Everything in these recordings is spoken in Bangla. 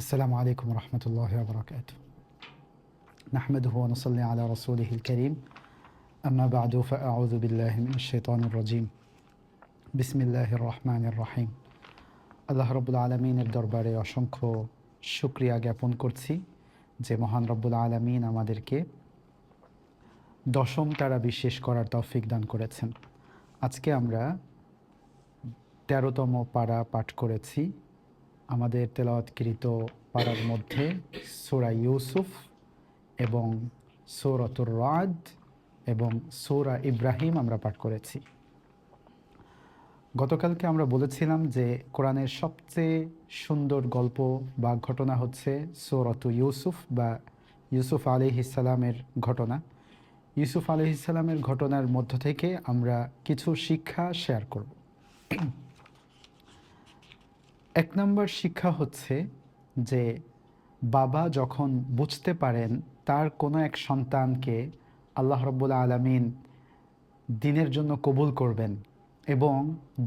السلام عليكم ورحمة الله وبركاته. نحمده ونصلي على رسوله الكريم. أما بعد فأعوذ بالله من الشيطان الرجيم. بسم الله الرحمن الرحيم. আল্লাহ রব্বুল আলমিনের দরবারে অসংখ্য শুকরিয়া জ্ঞাপন করছি যে মহান রব্বুল আলমিন আমাদেরকে দশম তারা বিশেষ করার তৌফিক দান করেছেন। আজকে আমরা 13তম পারা পাঠ করেছি। আমাদের তেলাওয়াতকৃত পারার মধ্যে সূরা ইউসুফ এবং সূরাতুর রাদ এবং সূরা ইব্রাহিম আমরা পাঠ করেছি। গতকালকে আমরা বলেছিলাম যে কোরআনের সবচেয়ে সুন্দর গল্প বা ঘটনা হচ্ছে সূরাতু ইউসুফ বা ইউসুফ আলাইহিস সালামের ঘটনা। ইউসুফ আলাইহিস সালামের ঘটনার মধ্য থেকে আমরা কিছু শিক্ষা শেয়ার করব। এক নম্বর শিক্ষা হচ্ছে যে বাবা যখন বুঝতে পারেন তার কোনো এক সন্তানকে আল্লাহ রাব্বুল আলামিন দ্বীনের জন্য কবুল করবেন এবং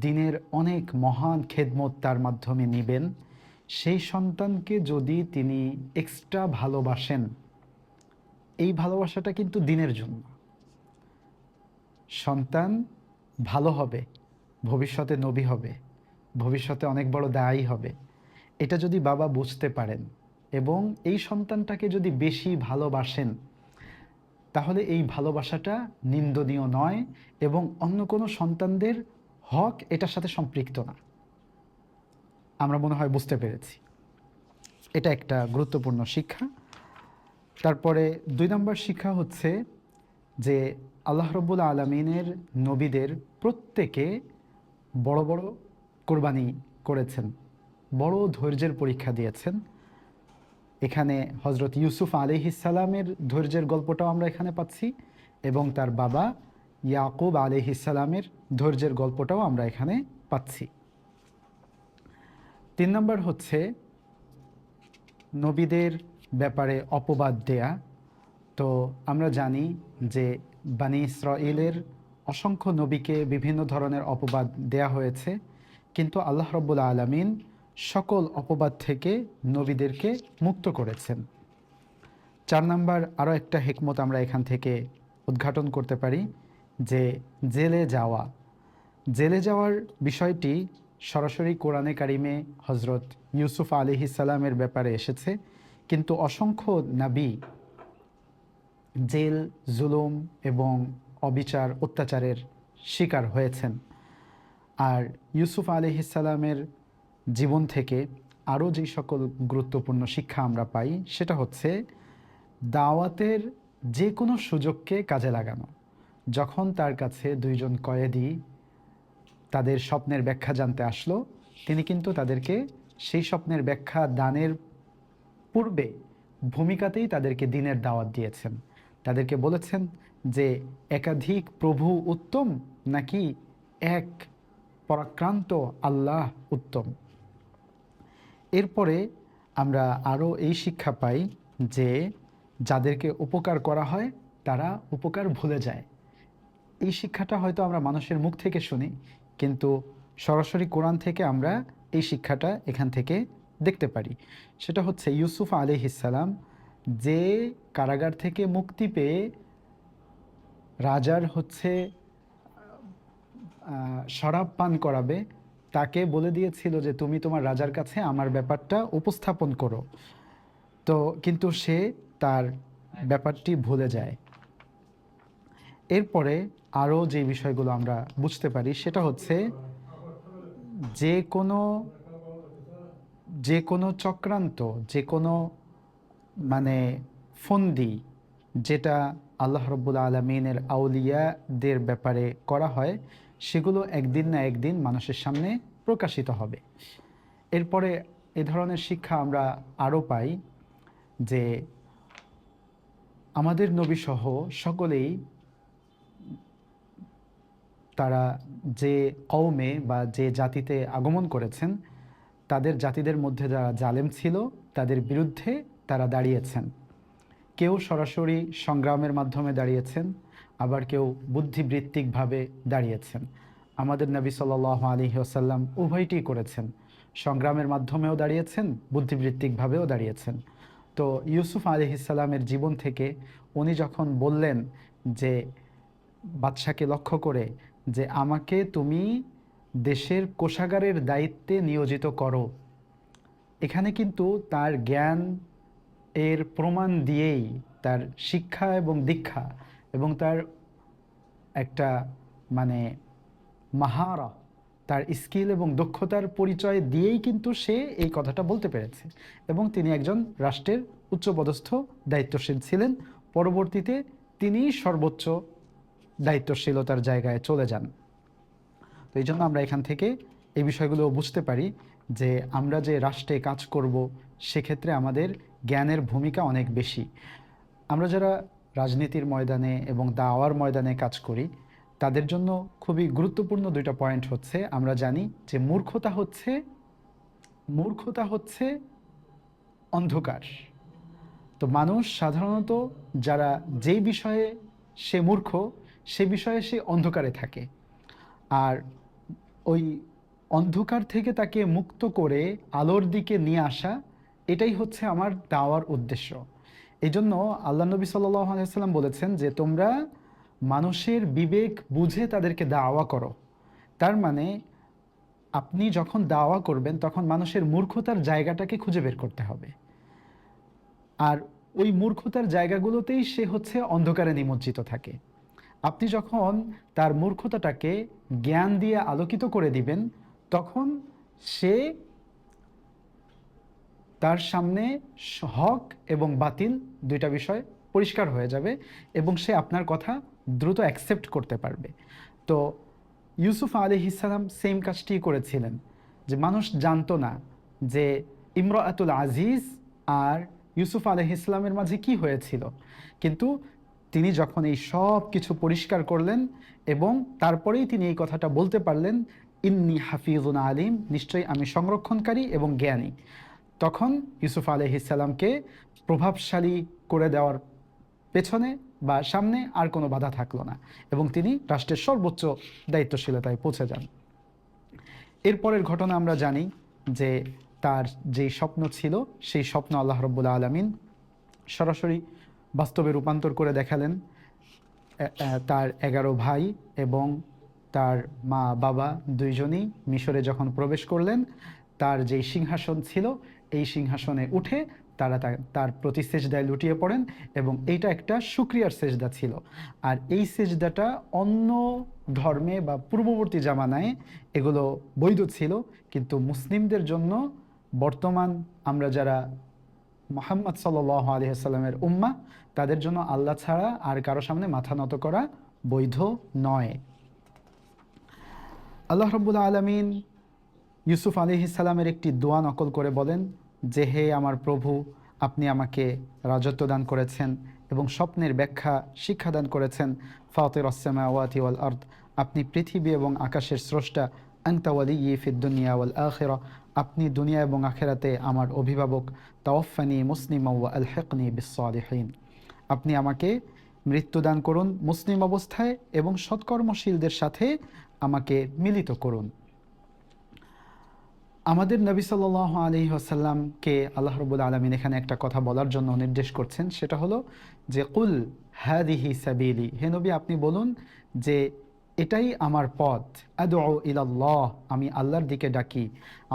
দ্বীনের অনেক মহান খেদমত তার মাধ্যমে নেবেন, সেই সন্তানকে যদি তিনি এক্সট্রা ভালোবাসেন, এই ভালোবাসাটা কিন্তু দ্বীনের জন্য। সন্তান ভালো হবে, ভবিষ্যতে নবী হবে, ভবিষ্যতে অনেক বড় দায়ী হবে, এটা যদি বাবা বুঝতে পারেন এবং এই সন্তানটাকে যদি বেশি ভালোবাসেন, তাহলে এই ভালোবাসাটা নিন্দনীয় নয় এবং অন্য কোনো সন্তানদের হক এটার সাথে সম্পৃক্ত না। আমরা মনে হয় বুঝতে পেরেছি। এটা একটা গুরুত্বপূর্ণ শিক্ষা। তারপরে 2 নম্বর শিক্ষা হচ্ছে যে আল্লাহ রাব্বুল আলামিনের নবীদের প্রত্যেকে বড় বড় কোরবানি করেছেন, বড় ধৈর্যের পরীক্ষা দিয়েছেন। এখানে হজরত ইউসুফ আলাইহিস সালামের ধৈর্যের গল্পটাও আমরা এখানে পাচ্ছি এবং তার বাবা ইয়াকুব আলাইহিস সালামের ধৈর্যের গল্পটাও আমরা এখানে পাচ্ছি। 3 নম্বর হচ্ছে নবীদের ব্যাপারে অপবাদ দেয়া। তো আমরা জানি যে বানি ইসরাঈলের অসংখ্য নবীকে বিভিন্ন ধরনের অপবাদ দেয়া হয়েছে, কিন্তু আল্লাহ রাব্বুল আলামিন সকল অপবাদ থেকে নবীদেরকে মুক্ত করেছেন। 4 নম্বর আরও একটা হিকমত আমরা এখান থেকে উদ্ঘাটন করতে পারি যে জেলে যাওয়ার বিষয়টি সরাসরি কোরআনে কারিমে হজরত ইউসুফ আলাইহিস সালামের ব্যাপারে এসেছে, কিন্তু অসংখ্য নবী জেল, জুলুম এবং অবিচার, অত্যাচারের শিকার হয়েছেন। আর ইউসুফ আলাইহিস সালামের জীবন থেকে আরও যে সকল গুরুত্বপূর্ণ শিক্ষা আমরা পাই সেটা হচ্ছে দাওয়াতের যে কোনো সুযোগকে কাজে লাগানো। যখন তার কাছে 2 জন কয়েদি তাদের স্বপ্নের ব্যাখ্যা জানতে আসলো, তিনি কিন্তু তাদেরকে সেই স্বপ্নের ব্যাখ্যা দানের পূর্বে ভূমিকাতেই তাদেরকে দ্বীনের দাওয়াত দিয়েছেন। তাদেরকে বলেছেন যে একাধিক প্রভু উত্তম নাকি এক পরাক্রান্ত আল্লাহ উত্তম। এরপরে আমরা আরও এই শিক্ষা পাই যে যাদেরকে উপকার করা হয় তারা উপকার ভুলে যায়। এই শিক্ষাটা হয়তো আমরা মানুষের মুখ থেকে শুনি, কিন্তু সরাসরি কোরআন থেকে আমরা এই শিক্ষাটা এখান থেকে দেখতে পারি। সেটা হচ্ছে ইউসুফ আলাইহিস সালাম যে কারাগার থেকে মুক্তি পেয়ে রাজার শরাব পান করাবে, তাকে বলে দিয়েছিল যে তুমি তোমার রাজার কাছে আমার ব্যাপারটা উপস্থাপন করো। তো কিন্তু সে তার ব্যাপারটি ভুলে যায়। এরপরে আরও যে বিষয়গুলো আমরা বুঝতে পারি সেটা হচ্ছে যে কোনো চক্রান্ত, যে কোনো ফন্দি যেটা আল্লাহ রাব্বুল আলামিনের আউলিয়াদের ব্যাপারে করা হয়, সেগুলো একদিন না একদিন মানুষের সামনে প্রকাশিত হবে। এরপরে এ ধরনের শিক্ষা আমরা আরও পাই যে আমাদের নবীসহ সকলেই তারা যে কওমে বা যে জাতিতে আগমন করেছেন, তাদের জাতিদের মধ্যে যারা জালেম ছিল তাদের বিরুদ্ধে তারা দাঁড়িয়েছেন। কেউ সরাসরি সংগ্রামের মাধ্যমে দাঁড়িয়েছেন, আবার কেউ বুদ্ধিবৃত্তিকভাবে দাঁড়িয়েছেন। আমাদের নবী সাল্লাল্লাহু আলাইহি ওয়াসাল্লাম উভয়টি করেছেন। সংগ্রামের মাধ্যমেও দাঁড়িয়েছেন, বুদ্ধিবৃত্তিকভাবেও দাঁড়িয়েছেন। তো ইউসুফ আলাইহিসসালামের জীবন থেকে উনি যখন বললেন যে বাদশাকে লক্ষ্য করে যে আমাকে তুমি দেশের কোষাগারের দায়িত্বে নিয়োজিত করো, এখানে কিন্তু তার জ্ঞান এর প্রমাণ দিয়েই, তার শিক্ষা এবং দীক্ষা এবং তার একটা মানে মাহারা, তার স্কিল এবং দক্ষতার পরিচয় দিয়েই কিন্তু সে এই কথাটা বলতে পেরেছে। এবং তিনি একজন রাষ্ট্রের উচ্চপদস্থ দায়িত্বশীল ছিলেন। পরবর্তীতে তিনি সর্বোচ্চ দায়িত্বশীলতার জায়গায় চলে যান। তো এই জন্য আমরা এখান থেকে এই বিষয়গুলো বুঝতে পারি যে আমরা যে রাষ্ট্রে কাজ করব সেক্ষেত্রে আমাদের জ্ঞানের ভূমিকা অনেক বেশি। আমরা যারা রাজনীতির ময়দানে এবং দাওয়ার ময়দানে কাজ করি তাদের জন্য খুবই গুরুত্বপূর্ণ দুইটা পয়েন্ট হচ্ছে, আমরা জানি যে মূর্খতা হচ্ছে অন্ধকার। তো মানুষ সাধারণত যারা যেই বিষয়ে সে মূর্খ সে বিষয়ে সে অন্ধকারে থাকে, আর ওই অন্ধকার থেকে তাকে মুক্ত করে আলোর দিকে নিয়ে আসা, এটাই হচ্ছে আমার দাওয়ার উদ্দেশ্য। এই জন্য আল্লাহ নবী সাল্লাল্লাহু আলাইহি ওয়াসাল্লাম বলেছেন যে তোমরা মানুষের বিবেক বুঝে তাদেরকে দাওয়া করো। তার মানে আপনি যখন দাওয়া করবেন তখন মানুষের মূর্খতার জায়গাটাকে খুঁজে বের করতে হবে, আর ওই মূর্খতার জায়গাগুলোতেই সে হচ্ছে অন্ধকারে নিমজ্জিত থাকে। আপনি যখন তার মূর্খতাটাকে জ্ঞান দিয়ে আলোকিত করে দিবেন তখন সে তার সামনে হক এবং বাতিল দুইটা বিষয় পরিষ্কার হয়ে যাবে এবং সে আপনার কথা দ্রুত অ্যাকসেপ্ট করতে পারবে। তো ইউসুফ আলাইহিসসালাম সেম কাজটি করেছিলেন, যে মানুষ জানতো না যে ইমরাতুল আজিজ আর ইউসুফ আলাইহিসসালামের মাঝে কি হয়েছিল, কিন্তু তিনি যখন এই সব কিছু পরিষ্কার করলেন এবং তারপরেই তিনি এই কথাটা বলতে পারলেন, ইন্নি হাফিজুন আলিম, নিশ্চয়ই আমি সংরক্ষণকারী এবং জ্ঞানী, তখন ইউসুফ আলাইহিসসালামকে প্রভাবশালী করে দেওয়ার পেছনে বা সামনে আর কোনো বাধা থাকলো না এবং তিনি রাষ্ট্রের সর্বোচ্চ দায়িত্বশীলতায় পৌঁছে যান। এরপরের ঘটনা আমরা জানি যে তার যেই স্বপ্ন ছিল সেই স্বপ্ন আল্লাহ রাব্বুল আলামিন সরাসরি বাস্তবে রূপান্তর করে দেখালেন। তার 11 ভাই এবং তার মা বাবা দুইজনই মিশরে যখন প্রবেশ করলেন, তার যেই সিংহাসন ছিল এই সিংহাসনে উঠে তারা তার প্রতি সেজদায় লুটিয়ে পড়েন এবং এইটা একটা শুকরিয়ার সেজদা ছিল। আর এই সেজদাটা অন্য ধর্মে বা পূর্ববর্তী জামানায় এগুলো বৈধ ছিল, কিন্তু মুসলিমদের জন্য বর্তমান আমরা যারা মুহাম্মদ সাল্লাল্লাহু আলাইহি ওয়াসাল্লামের উম্মাহ, তাদের জন্য আল্লাহ ছাড়া আর কারো সামনে মাথা নত করা বৈধ নয়। আল্লাহ রাব্বুল আলামিন ইউসুফ আলাইহিস সালামের একটি দোয়া নকল করে বলেন যে হে আমার প্রভু, আপনি আমাকে রাজত্ব দান করেছেন এবং স্বপ্নের ব্যাখ্যা শিক্ষাদান করেছেন। ফাতিরাস সামাওয়াতি ওয়াল আরদ, আপনি পৃথিবী এবং আকাশের স্রষ্টা। আনতা ওয়ালিয়্যি ফিদ দুনিয়া ওয়াল আখিরা, আপনি দুনিয়া এবং আখিরাতে আমার অভিভাবক। তাওয়াফফানি মুসলিমান ওয়া আলহিকনি বিস সালিহিন, আপনি আমাকে মৃত্যুদান করুন মুসলিম অবস্থায় এবং সৎকর্মশীলদের সাথে আমাকে মিলিত করুন। আমাদের নবী সাল্লাল্লাহু আলাইহি ওয়াসাল্লামকে আল্লাহ রাব্বুল আলামিন এখানে একটা কথা বলার জন্য নির্দেশ করছেন, সেটা হলো যে কুল হাদিহি সাবিলি, হে নবী আপনি বলুন যে এটাই আমার পথ। আদউ ইলাল্লাহ, আমি আল্লাহর দিকে ডাকি।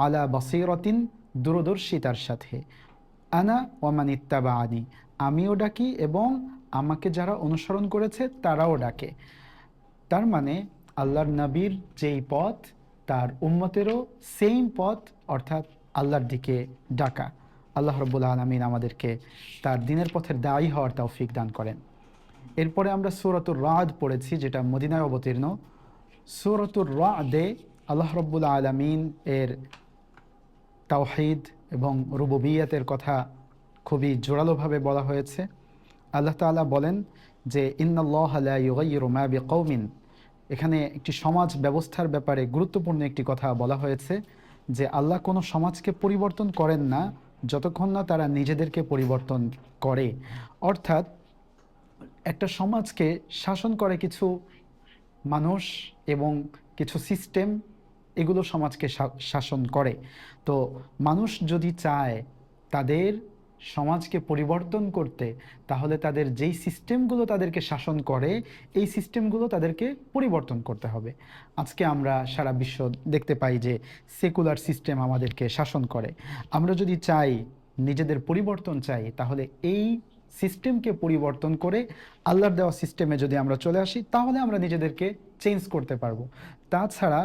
আলা বাসীরাতিন, দূরদর্শিতার সাথে। আনা ওয়া মান ইত্তাবাআনি, আমিও ডাকি এবং আমাকে যারা অনুসরণ করেছে তারাও ডাকে। তার মানে আল্লাহর নবীর যেই পথ তার উম্মতেরও সেম পথ, অর্থাৎ আল্লাহর দিকে ডাকা। আল্লাহ রাব্বুল আলামিন আমাদেরকে তার দ্বীনের পথের দায়ী হওয়ার তৌফিক দান করেন। এরপরে আমরা সূরাতুর রাদ পড়েছি, যেটা মদিনায় অবতীর্ণ। সূরাতুর রাদে আল্লাহ রাব্বুল আলামিন এর তাওহীদ এবং রুবুবিয়্যাতের কথা খুবই জোরালোভাবে বলা হয়েছে। আল্লাহ তাআলা বলেন যে ইন্নাল্লাহা লা ইউগাইয়িরু মা বিকওমিন, এখানে একটি সমাজ ব্যবস্থার ব্যাপারে গুরুত্বপূর্ণ একটি কথা বলা হয়েছে যে আল্লাহ কোনো সমাজকে পরিবর্তন করেন না যতক্ষণ না তারা নিজেদেরকে পরিবর্তন করে। অর্থাৎ একটা সমাজকে শাসন করে কিছু মানুষ এবং কিছু সিস্টেম, এগুলো সমাজকে শাসন করে। তো মানুষ যদি চায় তাদের সমাজকে পরিবর্তন করতে, তাহলে তাদের যেই সিস্টেমগুলো তাদেরকে শাসন করে এই সিস্টেমগুলো তাদেরকে পরিবর্তন করতে হবে। আজকে আমরা সারা বিশ্ব দেখতে পাই যে সেকুলার সিস্টেম আমাদেরকে শাসন করে। আমরা যদি চাই, নিজেদের পরিবর্তন চাই, তাহলে এই সিস্টেমকে পরিবর্তন করে আল্লাহর দেওয়া সিস্টেমে যদি আমরা চলে আসি, তাহলে আমরা নিজেদেরকে চেঞ্জ করতে পারবো। তাছাড়া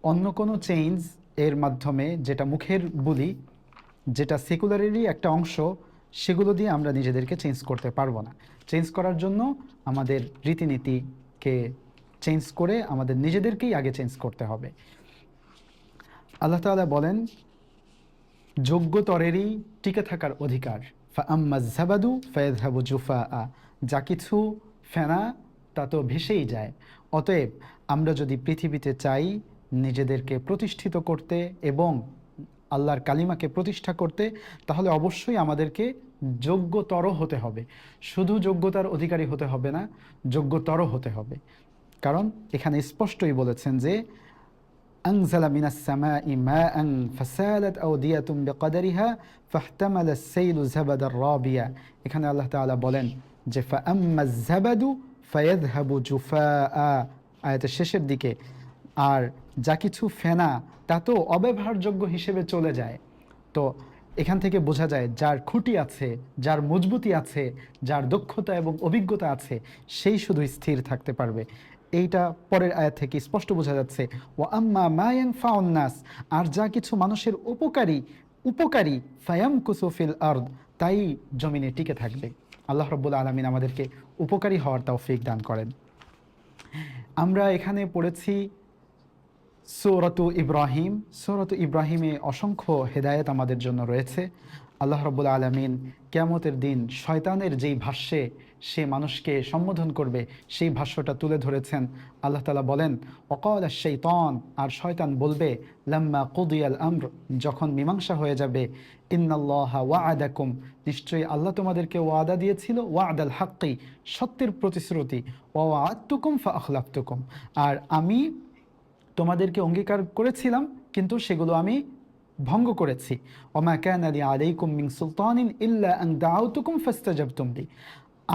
অন্য কোনো চেঞ্জ এর মাধ্যমে, যেটা মুখের বুলি, যেটা সেকুলারেরই একটা অংশ, সেগুলো দিয়ে আমরা নিজেদেরকে চেঞ্জ করতে পারবো না। চেঞ্জ করার জন্য আমাদের রীতিনীতিকে চেঞ্জ করে আমাদের নিজেদেরকেই আগে চেঞ্জ করতে হবে। আল্লাহ তাআলা বলেন, যোগ্যতরেরই টিকে থাকার অধিকার। ফাআম্মা যাবাদু ফায়াযহাবু জুফাআ, যা কিছু ফেনা তা তো ভেসেই যায়। অতএব আমরা যদি পৃথিবীতে চাই নিজেদেরকে প্রতিষ্ঠিত করতে এবং আল্লাহর কালিমাকে প্রতিষ্ঠা করতে, তাহলে অবশ্যই আমাদেরকে যোগ্যতর হতে হবে। শুধু যোগ্যতার অধিকারী হতে হবে না, যোগ্যতর হতে হবে। কারণ এখানে স্পষ্টই বলেছেন যে أنزل من السماء ماء فسالت أودية بقدرها فاحتمل السيل زبدا رابيا। এখানে আল্লাহ তাআলা বলেন যে فأما الزبد فيذهب جفاء, আয়াতের শেষের দিকে, আর যা কিছু ফেনা তা তো অব্যবহারযোগ্য হিসেবে চলে যায়। তো এখান থেকে বোঝা যায় যার খুঁটি আছে, যার মজবুতি আছে, যার দক্ষতা এবং অভিজ্ঞতা আছে, সেই শুধু স্থির থাকতে পারবে। এইটা পরের আয়াত থেকে স্পষ্ট বোঝা যাচ্ছে। ওয়া আম্মা মা ইয়ানফাউন নাস, আর যা কিছু মানুষের উপকারী ফায়ামকুসু ফিল আরদ, তাই জমিনে টিকে থাকবে। আল্লাহ রাব্বুল আলামিন আমাদেরকে উপকারী হওয়ার তৌফিক দান করেন। আমরা এখানে পড়েছি সূরাতু ইব্রাহিম। সূরাতু ইব্রাহিমে অসংখ্য হেদায়েত আমাদের জন্য রয়েছে। আল্লাহ রাব্বুল আলামিন কিয়ামতের দিন শয়তানের যেই ভাষ্যে সে মানুষকে সম্বোধন করবে, সেই ভাষ্যটা তুলে ধরেছেন। আল্লাহ তাআলা বলেন, ওয়াকালা শাইতান, আর শয়তান বলবে, লাম্মা কুদিয়াল আমর, যখন মীমাংসা হয়ে যাবে, ইন্নাল্লাহা ওয়া'আদাকুম, নিশ্চয়ই আল্লাহ তোমাদেরকে ওয়াদা দিয়েছিল, ওয়া'দাল হাক্কি, সত্যের প্রতিশ্রুতি, ওয়া ওয়া'আদতুকুম ফাআখলাফতুকুম, আর আমি তোমাদেরকে অঙ্গীকার করেছিলাম কিন্তু সেগুলো আমি ভঙ্গ করেছি। ওমা কানা লি আলাইকুম মিন সুলতানিন ইল্লা আন দাআউতুকুম ফাস্তাজাবতুম লি,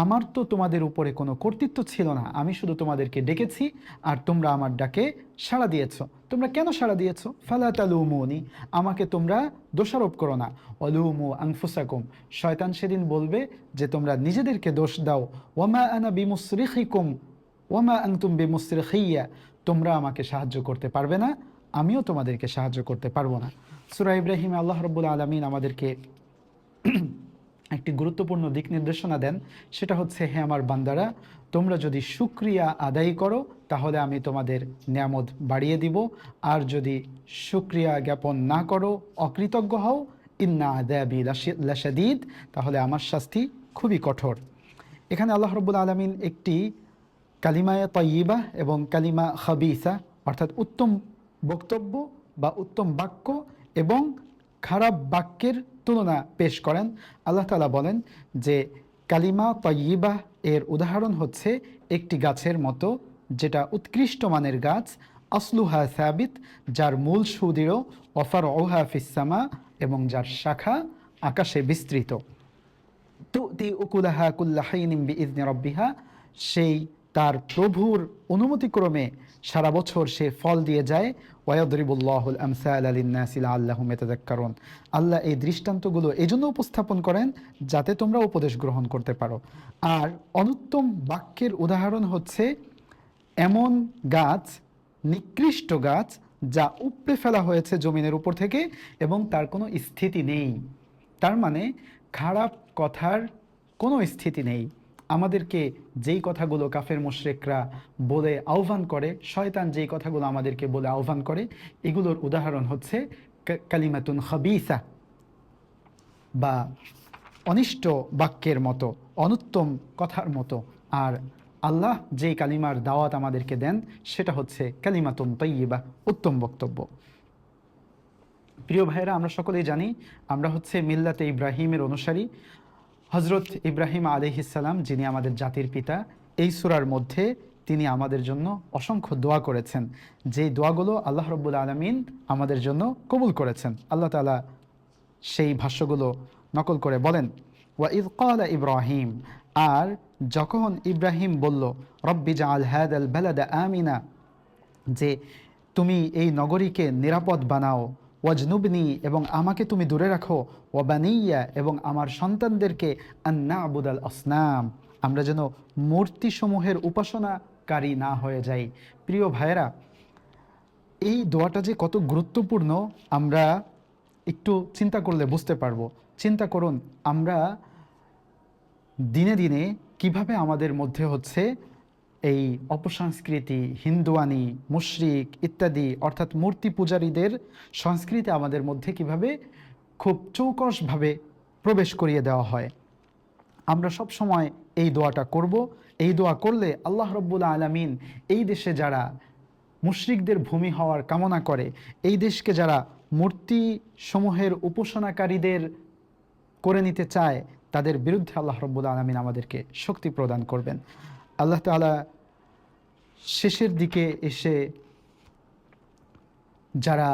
আমার তো তোমাদের উপরে কোনো কর্তৃত্ব ছিল না, আমি শুধু তোমাদেরকে ডেকেছি আর তোমরা আমার ডাকে সাড়া দিয়েছো। তোমরা কেন সাড়া দিয়েছো? ফালা তালুমুনি, আমাকে তোমরা দোষারোপ করো না। অলুমু আনফুসাকুম, শয়তান সেদিন বলবে যে তোমরা নিজেদেরকে দোষ দাও। ওয়ামা আনা বিমুসরিখিকুম ওয়ামা আনতুম বিমুসরিখিয়া, তোমরা আমাকে সাহায্য করতে পারবে না, আমিও তোমাদেরকে সাহায্য করতে পারবো না। সূরা ইব্রাহিমে আল্লাহ রাব্বুল আলামিন আমাদেরকে একটি গুরুত্বপূর্ণ দিক নির্দেশনা দেন। সেটা হচ্ছে, হে আমার বান্দারা, তোমরা যদি শুকরিয়া আদায় করো তাহলে আমি তোমাদের নিয়ামত বাড়িয়ে দিব, আর যদি শুকরিয়া জ্ঞাপন না করো, অকৃতজ্ঞ হও, ইন্না আযাবি লাশাদীদ, তাহলে আমার শাস্তি খুবই কঠোর। এখানে আল্লাহ রাব্বুল আলামিন একটি কালিমায়ে তাইয়্যিবা এবং কালিমা খাবিসা, অর্থাৎ উত্তম বক্তব্য বা উত্তম বাক্য এবং খারাপ বাক্যের তুলনা পেশ করেন। আল্লাহ তাআলা বলেন যে কালিমা তাইয়্যিবা এর উদাহরণ হচ্ছে একটি গাছের মতো, যেটা উৎকৃষ্ট মানের গাছ, আসলুহা সাবিত, যার মূল সুদৃঢ়, ওয়াফারউহা ফিস সামা, এবং যার শাখা আকাশে বিস্তৃত। তুতি উকুলাহা কুল্লা হাইনিন বিইذনি রাব্বিহা, সেই তার প্রভুর অনুমতিক্রমে সারা বছর সে ফল দিয়ে যায়। ওয়ায়াদরিবুল্লাহুল আমসালা লিন্নাসি লাআল্লাহুম ইয়াতাযাক্কারুন, আল্লাহ এই দৃষ্টান্তগুলো এজন্য উপস্থাপন করেন যাতে তোমরা উপদেশ গ্রহণ করতে পারো। আর অনুত্তম বাক্যের উদাহরণ হচ্ছে এমন গাছ, নিকৃষ্ট গাছ, যা উপড়ে ফেলা হয়েছে জমিনের উপর থেকে এবং তার কোনো স্থিতি নেই। তার মানে খারাপ কথার কোনো স্থিতি নেই। আমাদেরকে যেই কথাগুলো কাফের মুশরিকরা বলে আহ্বান করে, শয়তান যেই কথাগুলো আমাদেরকে বলে আহ্বান করে, এগুলোর উদাহরণ হচ্ছে কালিমাতুন খাবিসা, বা অনিষ্ট বাক্যের মতো, অনুত্তম কথার মতো। আর আল্লাহ যেই কালিমার দাওয়াত আমাদেরকে দেন সেটা হচ্ছে কালিমাতুন তাইয়্যিবা, উত্তম বক্তব্য। প্রিয় ভাইয়েরা, আমরা সকলেই জানি আমরা হচ্ছে মিল্লাতে ইব্রাহিমের অনুসারী। হজরত ইব্রাহিম আলাইহিস সালাম, যিনি আমাদের জাতির পিতা, এই সূরার মধ্যে তিনি আমাদের জন্য অসংখ্য দোয়া করেছেন, যেই দোয়াগুলো আল্লাহ রাব্বুল আলামিন আমাদের জন্য কবুল করেছেন। আল্লাহ তাআলা সেই ভাষ্যগুলো নকল করে বলেন, ওয়া ইয ক্বালা ইব্রাহিম, আর যখন ইব্রাহিম বলল, রব্বি জাআল হাযাল বালাদা আমিনা, যে তুমি এই নগরীকে নিরাপদ বানাও, ওয়াজনুবনি, এবং আমাকে তুমি দূরে রাখো, ওয়াবানিয়া, এবং আমার সন্তানদেরকে, আন না'বুদাল আসনাম, আমরা যেন মূর্তিসমূহের উপাসনাকারী না হয়ে যাই। প্রিয় ভাইয়েরা, এই দোয়াটা যে কত গুরুত্বপূর্ণ আমরা একটু চিন্তা করলে বুঝতে পারবো। চিন্তা করুন, আমরা দিনে দিনে কিভাবে আমাদের মধ্যে হচ্ছে এই অপসংস্কৃতি, হিন্দুয়ানি, মুশরিক ইত্যাদি, অর্থাৎ মূর্তি পূজারীদের সংস্কৃতি আমাদের মধ্যে কিভাবে খুব চৌকসভাবে প্রবেশ করিয়ে দেওয়া হয়। আমরা সব সময় এই দোয়াটা করব। এই দোয়া করলে আল্লাহ রাব্বুল আলামিন এই দেশে যারা মুশরিকদের ভূমি হওয়ার কামনা করে, এই দেশকে যারা মূর্তি সমূহের উপাসনাকারীদের করে নিতে চায়, তাদের বিরুদ্ধে আল্লাহ রাব্বুল আলামিন আমাদেরকে শক্তি প্রদান করবেন। আল্লাহ তাআলা শেষের দিকে এসে যারা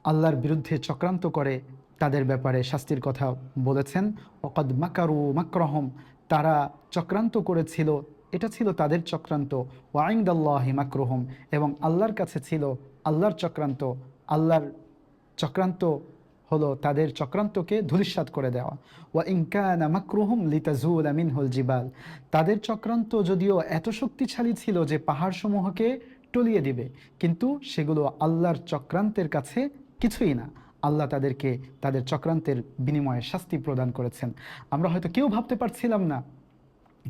আল্লাহর বিরুদ্ধে চক্রান্ত করে তাদের ব্যাপারে শাস্তির কথা বলেছেন। ওয়াকাদ মাকারু মাকরাহুম, তারা চক্রান্ত করেছিল, এটা ছিল তাদের চক্রান্ত। ওয়া ইনদাল্লাহি মাকরুহুম, এবং আল্লাহর কাছে ছিল আল্লাহর চক্রান্ত। আল্লাহর চক্রান্ত হলো তাদের চক্রান্তকে ধূলিসাৎ করে দেওয়া। ওয়া ইন কানা মাকরুহুম লিতাজুলা মিনহুল জিবাল, তাদের চক্রান্ত যদিও এত শক্তিশালী ছিল যে পাহাড়সমূহকে টলিয়ে দিবে, কিন্তু সেগুলো আল্লাহর চক্রান্তের কাছে কিছুই না। আল্লাহ তাদেরকে তাদের চক্রান্তের বিনিময়ে শাস্তি প্রদান করেছেন। আমরা হয়তো কেউ ভাবতে পারছিলাম না,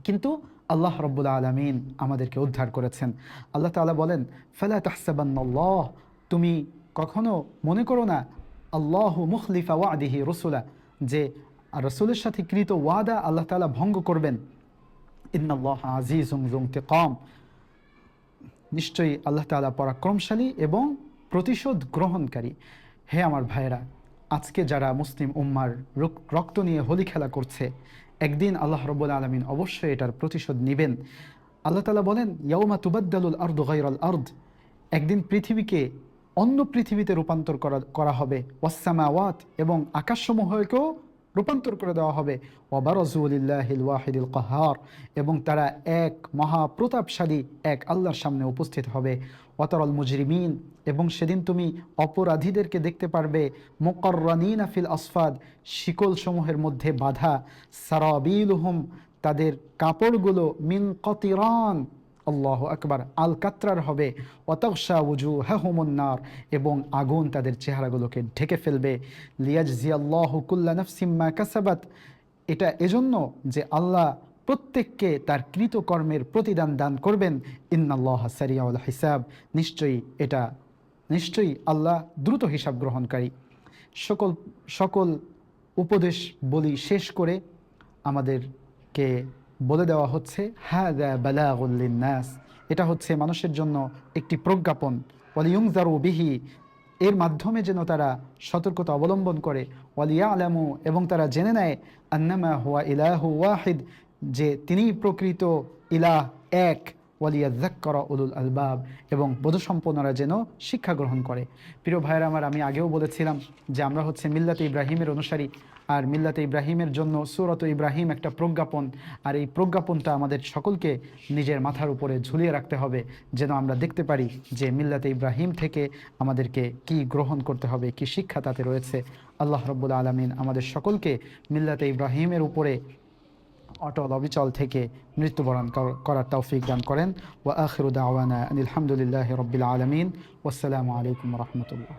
কিন্তু আল্লাহ রাব্বুল আলামিন আমাদেরকে উদ্ধার করেছেন। আল্লাহ তাআলা বলেন, ফালা তাহসাবান্নাল্লাহ, তুমি কখনো মনে করো না আল্লাহু মুখলিফা ওয়াদিহি রসুলা, যে রসুলের সাথে কৃত ওয়াদা আল্লাহ তাআলা ভঙ্গ করবেন। ইন্নাল্লাহ আজিজুম যু ইনতিকাম, নিশ্চয়ই আল্লাহ তাআলা পরাক্রমশালী এবং প্রতিশোধ গ্রহণকারী। হে আমার ভাইয়েরা, আজকে যারা মুসলিম উম্মার রক্ত নিয়ে হোলি খেলা করছে, একদিন আল্লাহ রাব্বুল আলামিন অবশ্যই এটার প্রতিশোধ নেবেন। আল্লাহ তাআলা বলেন, ইয়াউমা তুবাদ্দালুল আরদু গায়রাল আরদ, একদিন পৃথিবীকে অন্য পৃথিবীতে রূপান্তর করা হবে। ওয়াসসামাওয়াত, এবং আকাশসমূহকেও রূপান্তর করে দেওয়া হবে। ওয়াবারাজু লিল্লাহিল ওয়াহিদিল কাহ্হার, এবং তারা এক মহাপ্রতাপশালী এক আল্লাহর সামনে উপস্থিত হবে। ওয়াতারাল মুজরিমিন, এবং সেদিন তুমি অপরাধীদেরকে দেখতে পারবে। মুকাররানিনা ফিল আসফাদ, শিকলসমূহের মধ্যে বাঁধা। সারাবিলুহুম, তাদের কাপড়গুলো মিন কতিরান, আল্লাহু আকবার, আল কাতরার হবে। ওয়াতাগশা উজুহাহুমুন নার, এবং আগুন তাদের চেহারাগুলোকে ঢেকে ফেলবে। লিয়াজজিয়াল্লাহু কুল্লা নাফসিম মা কাসাবাত, এটা এজন্য যে আল্লাহ প্রত্যেককে তার কৃতকর্মের প্রতিদান দান করবেন। ইন্নাল্লাহা সারিউল হিসাব, নিশ্চয়ই আল্লাহ দ্রুত হিসাব গ্রহণকারী। সকল উপদেশ বলি শেষ করে আমাদেরকে বলে দেওয়া হচ্ছে, হাযা বালাগুল লিন্নাস, এটা হচ্ছে মানুষের জন্য একটি প্রজ্ঞাপন। ওয়ালিয়ুনযারু বিহি, এর মাধ্যমে যেন তারা সতর্কতা অবলম্বন করে। ওয়ালিয়ালামু, এবং তারা জেনে নেয়, আন্নামা হুয়া ইলাহু ওয়াহিদ, যে তিনিই প্রকৃত ইলাহ এক। ওয়ালিয়াযাক্কারা উলুল আলবাব, এবং বোধসম্পন্নরা যেন শিক্ষা গ্রহণ করে। প্রিয় ভাইয়েরা আমার, আমি আগেও বলেছিলাম যে আমরা হচ্ছে মিল্লাতে ইব্রাহিমের অনুসারী, আর মিল্লাতে ইব্রাহিমের জন্য সূরাত ইব্রাহিম একটা প্রজ্ঞাপন। আর এই প্রজ্ঞাপনটা আমাদের সকলকে নিজের মাথার উপরে ঝুলিয়ে রাখতে হবে, যেন আমরা দেখতে পারি যে মিল্লাতে ইব্রাহিম থেকে আমাদেরকে কি গ্রহণ করতে হবে, কি শিক্ষা তাতে রয়েছে। আল্লাহ রাব্বুল আলামিন আমাদের সকলকে মিল্লাতে ইব্রাহিমের উপরে অটল অবিচল থেকে মৃত্যুবরণ করার তৌফিক দান করেন। ওয়া আখিরু দাওয়ানা আনিল হামদুলিল্লাহি রাব্বিল আলামিন। ওয়াসসালামু আলাইকুম ওয়া রাহমাতুল্লাহ।